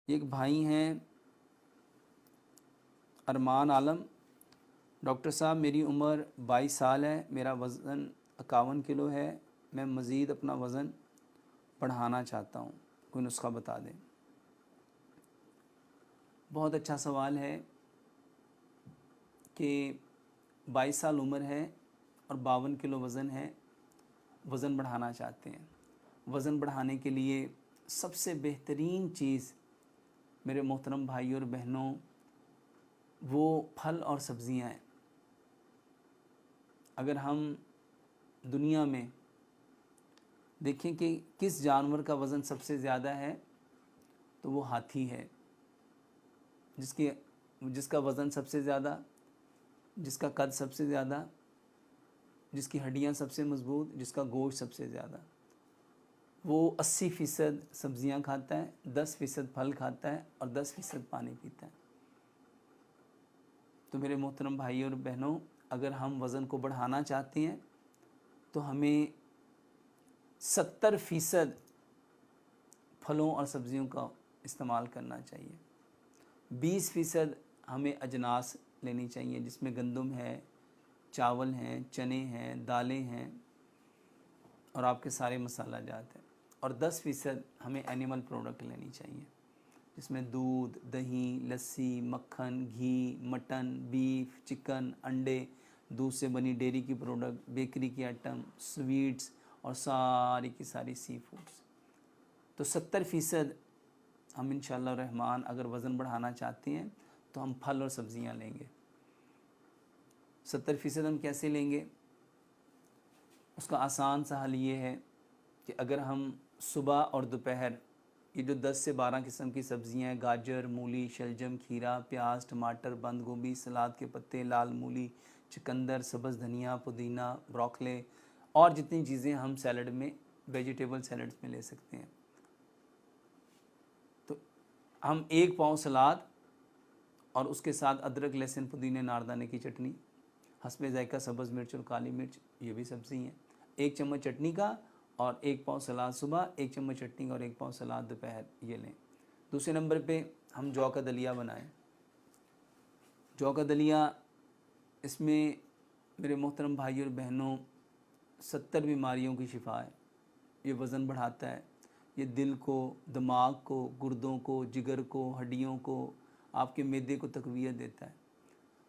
एक भाई हैं अरमान आलम। डॉक्टर साहब मेरी उम्र 22 साल है, मेरा वज़न 51 किलो है, मैं मज़ीद अपना वज़न बढ़ाना चाहता हूँ, कोई नुस्खा बता दें। बहुत अच्छा सवाल है कि 22 साल उम्र है और 52 किलो वज़न है, वज़न बढ़ाना चाहते हैं। वज़न बढ़ाने के लिए सबसे बेहतरीन चीज़ मेरे मोहतरम भाई और बहनों वो फल और सब्ज़ियाँ हैं। अगर हम दुनिया में देखें कि किस जानवर का वज़न सबसे ज़्यादा है तो वो हाथी है, जिसका वज़न सबसे ज़्यादा, जिसका कद सबसे ज़्यादा, जिसकी हड्डियाँ सबसे मज़बूत, जिसका गोश्त सबसे ज़्यादा। वो 80% सब्ज़ियाँ खाता है, 10% फल खाता है और 10% पानी पीता है। तो मेरे मोहतरम भाई और बहनों, अगर हम वज़न को बढ़ाना चाहते हैं तो हमें 70% फलों और सब्ज़ियों का इस्तेमाल करना चाहिए। 20% हमें अजनास लेनी चाहिए, जिसमें गंदम है, चावल हैं, चने हैं, दालें हैं और आपके सारे मसाला जात हैं। और 10% हमें एनिमल प्रोडक्ट लेनी चाहिए, जिसमें दूध, दही, लस्सी, मक्खन, घी, मटन, बीफ, चिकन, अंडे, दूध से बनी डेयरी की प्रोडक्ट, बेकरी की आइटम, स्वीट्स और सारी की सारी सी फूड्स। तो 70% हम इंशाअल्लाह रहमान अगर वज़न बढ़ाना चाहते हैं तो हम फल और सब्ज़ियाँ लेंगे। 70% हम कैसे लेंगे? उसका आसान सा हल ये है कि अगर हम सुबह और दोपहर ये जो 10 से 12 किस्म की सब्ज़ियाँ हैं, गाजर, मूली, शलजम, खीरा, प्याज, टमाटर, बंद गोभी, सलाद के पत्ते, लाल मूली, चुकंदर, सब्ज़ धनिया, पुदीना, ब्रोकली और जितनी चीज़ें हम सैलड में, वेजिटेबल सैलड्स में ले सकते हैं, तो हम 1 पाव सलाद और उसके साथ अदरक, लहसुन, पुदीने, नारदाने की चटनी, हस्बे ज़ायका सब्ज़ मिर्च और काली मिर्च, ये भी सब्ज़ी हैं, 1 चम्मच चटनी का और 1 पाव सलाद सुबह, 1 चम्मच चटनी का और 1 पाव सलाद दोपहर, ये लें। दूसरे नंबर पे हम जौ का दलिया बनाएं। जौ का दलिया, इसमें मेरे मोहतरम भाई और बहनों 70 बीमारियों की शिफा है। ये वज़न बढ़ाता है, ये दिल को, दिमाग को, गुर्दों को, जिगर को, हड्डियों को, आपके मैदे को तक़वियत देता है।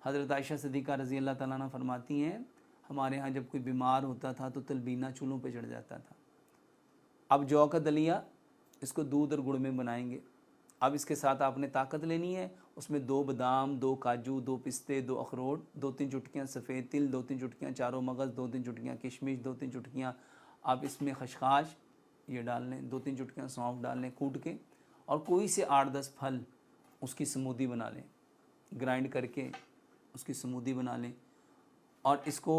हज़रत आयशा सिद्दीक़ा रज़ी अल्लाह ताला अन्हा फरमाती हैं, हमारे यहाँ जब कोई बीमार होता था तो तलबीना चूल्हों पे चढ़ जाता था। अब जौ का दलिया, इसको दूध और गुड़ में बनाएंगे। अब इसके साथ आपने ताकत लेनी है, उसमें 2 बादाम, 2 काजू, 2 पिस्ते, 2 अखरोट, 2-3 चुटकियाँ सफ़ेद तिल, 2-3 चुटकियाँ चारों मगज़, 2-3 चुटकियाँ किशमिश, 2-3 चुटकियाँ आप इसमें खशखाश ये डाल लें, 2-3 चुटकियाँ सौंफ डाल लें कूट के, और कोई से 8-10 फल उसकी स्मूदी बना लें, ग्राइंड करके उसकी स्मूदी बना लें। और इसको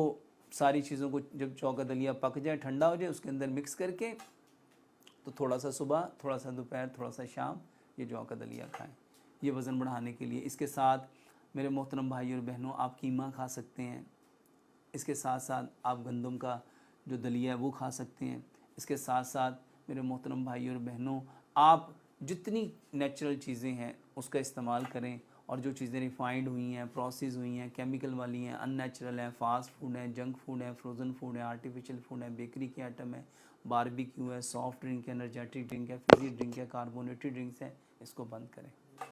सारी चीज़ों को जब जौ का दलिया पक जाए, ठंडा हो जाए, उसके अंदर मिक्स करके तो थोड़ा सा सुबह, थोड़ा सा दोपहर, थोड़ा सा शाम ये जौ का दलिया खाएं, ये वज़न बढ़ाने के लिए। इसके साथ मेरे मोहतरम भाई और बहनों, आप कीमा खा सकते हैं, इसके साथ साथ आप गंदम का जो दलिया है वो खा सकते हैं। इसके साथ साथ मेरे मोहतरम भाई और बहनों, आप जितनी नेचुरल चीज़ें हैं उसका इस्तेमाल करें, और जो चीज़ें रिफ़ाइंड हुई हैं, प्रोसेस हुई हैं, केमिकल वाली हैं, अननेचुरल हैं, फ़ास्ट फूड हैं, जंक फूड है, फ्रोज़न फूड है, आर्टिफिशियल फूड है, बेकरी के आइटम है, बारबेक्यू है, सॉफ्ट ड्रिंक है, एनर्जेटिक ड्रिंक है, फिज़ी ड्रिंक है, कार्बोनेटेड ड्रिंक्स है, इसको बंद करें।